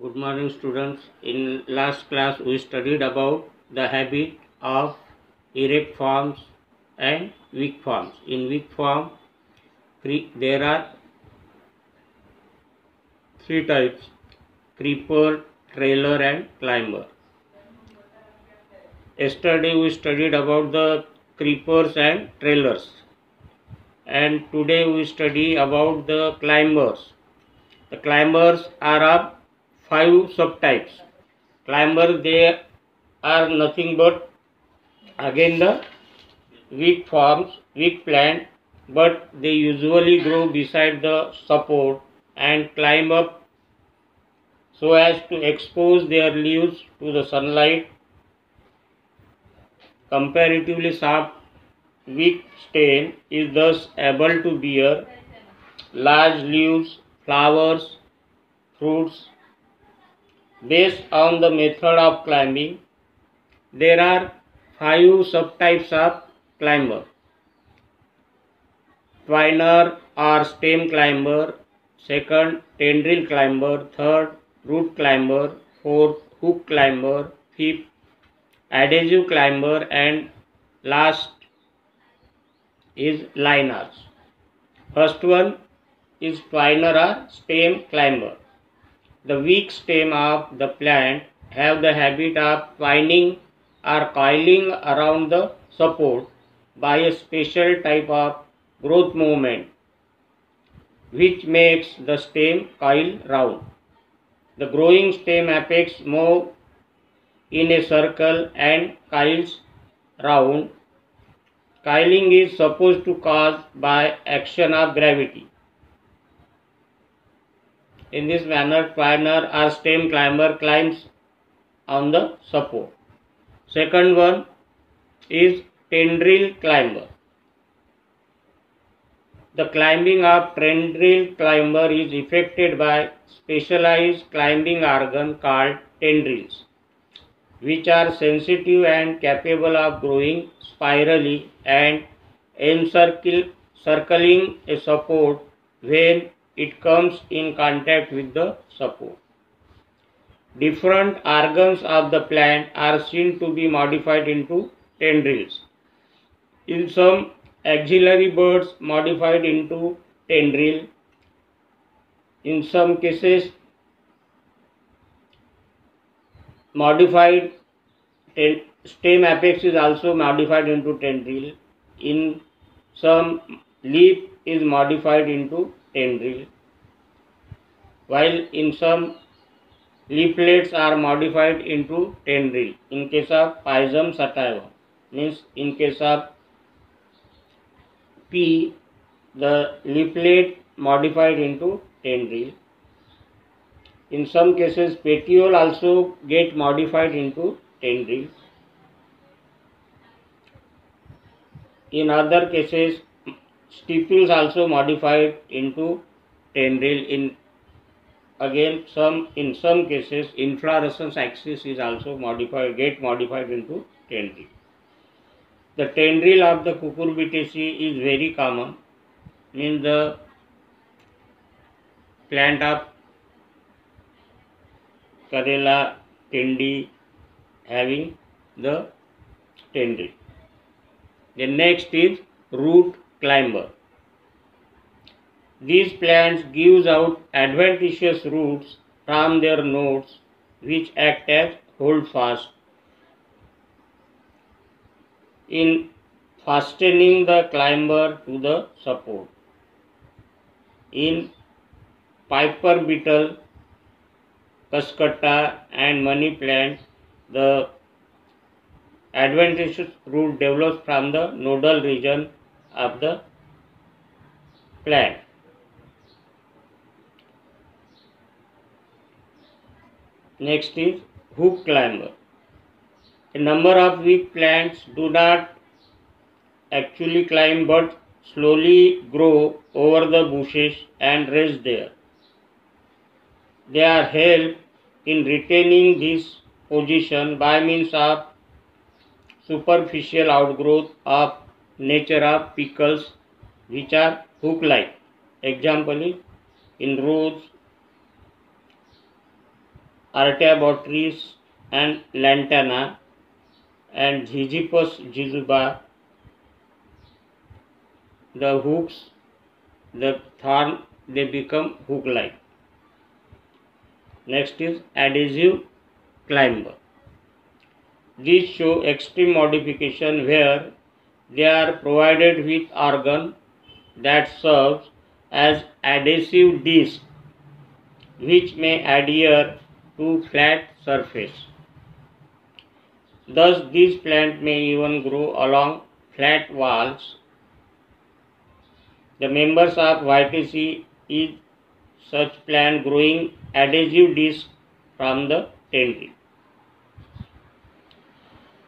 Good morning, students. In last class we studied about the habit of erect forms and weak forms. In weak form there are three types: creeper, trailer and climber. Yesterday we studied about the creepers and trailers, and today we study about the climbers. The climbers are of 5 subtypes. Climber, they are nothing but again the weak forms, weak plant, but they usually grow beside the support and climb up so as to expose their leaves to the sunlight. Comparatively soft weak stem is thus able to bear large leaves, flowers, fruits. Based on the method of climbing, there are 5 subtypes of climber: twiner or stem climber, second tendril climber, third root climber, fourth hook climber, fifth adhesive climber, and last is liners. First one is twiner or stem climber. The weak stem of the plant have the habit of twining or coiling around the support by a special type of growth movement which makes the stem coil round. The growing stem apex move in a circle and coils round. Coiling is supposed to cause by action of gravity. In this manner, twiner or stem climber climbs on the support. Second one is tendril climber. The climbing of tendril climber is effected by specialized climbing organ called tendrils, which are sensitive and capable of growing spirally and encircling a support when it comes in contact with the support. Different organs of the plant are seen to be modified into tendrils. In some, axillary buds modified into tendril. In some cases, modified stem apex is also modified into tendril. In some, leaf is modified into tendril, while in some, leaflets are modified into tendril. In case of Pisum sativa, means in case of pea, the leaflet modified into tendril. In some cases, petiole also get modified into tendril. In other cases, stipules also modified into tendril. In some cases, inflorescence axis is also get modified into tendril. The tendril of the cucurbitaceae is very common. Means the plant of Karela tendi having the tendril. The next is root climber. These plants gives out adventitious roots from their nodes which act as holdfast in fastening the climber to the support. In piper beetle, cuscuta and money plant, the adventitious root develops from the nodal region of the plant. Next is hook climber. A number of weak plants do not actually climb but slowly grow over the bushes and rest there. They are helped in retaining this position by means of superficial outgrowth of nature of pickles which are hook-like. Example is in rose, Artiabotris and lantana, and Ziziphus zizuba, the hooks, the thorn, they become hook-like. Next is adhesive climber. These show extreme modification where they are provided with organ that serves as adhesive disc which may adhere to flat surface. Thus these plants may even grow along flat walls. The members of Vitaceae is such plant growing adhesive disc from the tendril.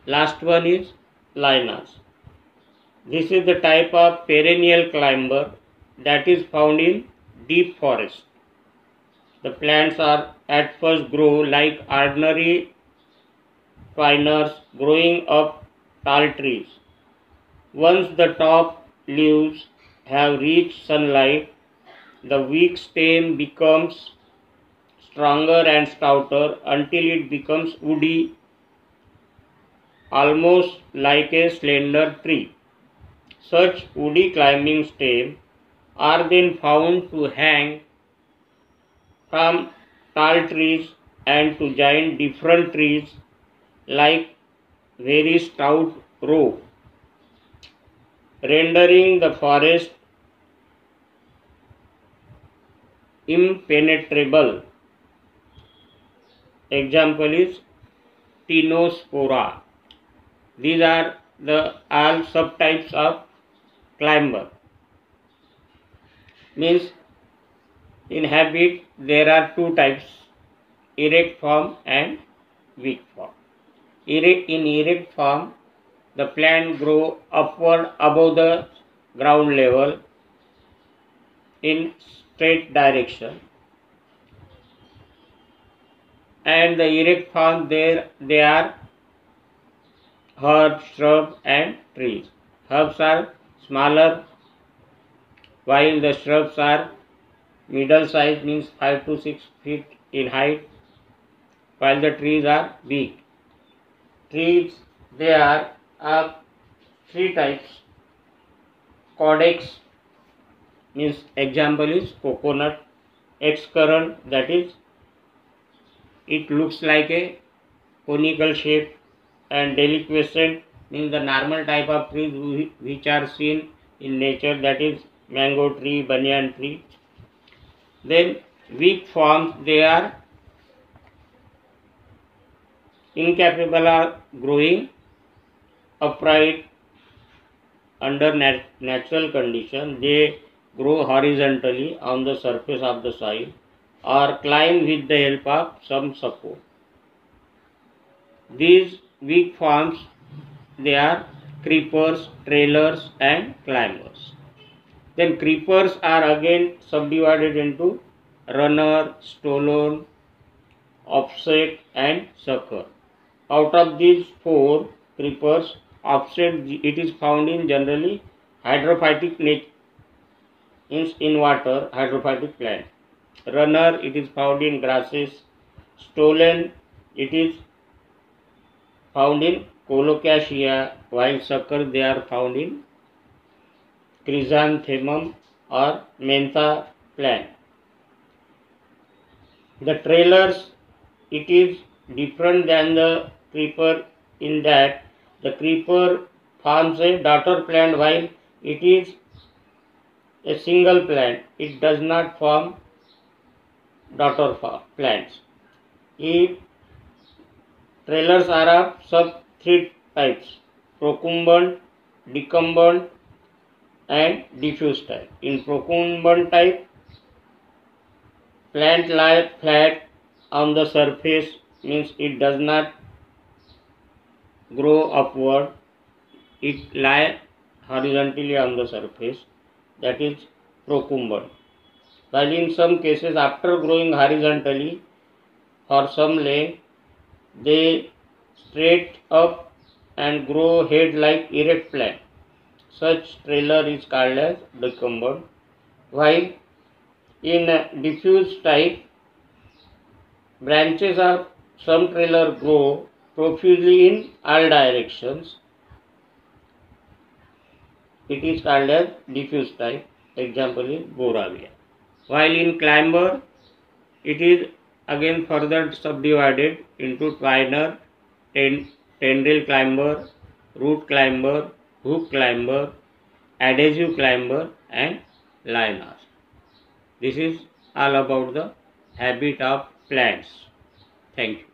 Last one is lianas. This is the type of perennial climber that is found in deep forest. The plants are at first grow like ordinary twiners growing up tall trees. Once the top leaves have reached sunlight, the weak stem becomes stronger and stouter until it becomes woody, almost like a slender tree. Such woody climbing stems are then found to hang from tall trees and to join different trees like very stout rope, rendering the forest impenetrable. Example is Tinospora. These are the all subtypes of climber. Means in habit there are two types, erect form and weak form. In erect form, the plant grow upward above the ground level in straight direction, and the erect form there they are herbs, shrubs and trees. Herbs are smaller while the shrubs are middle size, means 5 to 6 feet in height, while the trees are big. Trees they are of three types. Caudex, means example is coconut. Excurrent, that is it looks like a conical shape, and deliquescent means the normal type of trees which are seen in nature, that is mango tree, banyan tree. Then weak forms they are incapable of growing upright under natural condition. They grow horizontally on the surface of the soil or climb with the help of some support. These weak forms they are creepers, trailers and climbers. Then creepers are again subdivided into runner, stolon, offset and sucker. Out of these four creepers, offset it is found in generally hydrophytic nature, means in water, hydrophytic plant. Runner it is found in grasses. Stolon it is found in colocasia, while sucker they are found in chrysanthemum or mentha plant. The trailers it is different than the creeper in that the creeper forms a daughter plant while it is a single plant. It does not form daughter plants. If trailers are of sub three types: procumbent, decumbent and diffuse type. In procumbent type, plant lie flat on the surface, means it does not grow upward, it lie horizontally on the surface, that is procumbent. While in some cases after growing horizontally for some length, they straight up and grow head like erect plant. Such trailer is called as decumbent. While in diffuse type, Branches of some trailer grow profusely in all directions. It is called as diffuse type. Example is Boravia. While in climber, it is again further subdivided into twiner, tendril climber, root climber, hook climber, adhesive climber and lianas. This is all about the habit of plants. Thank you.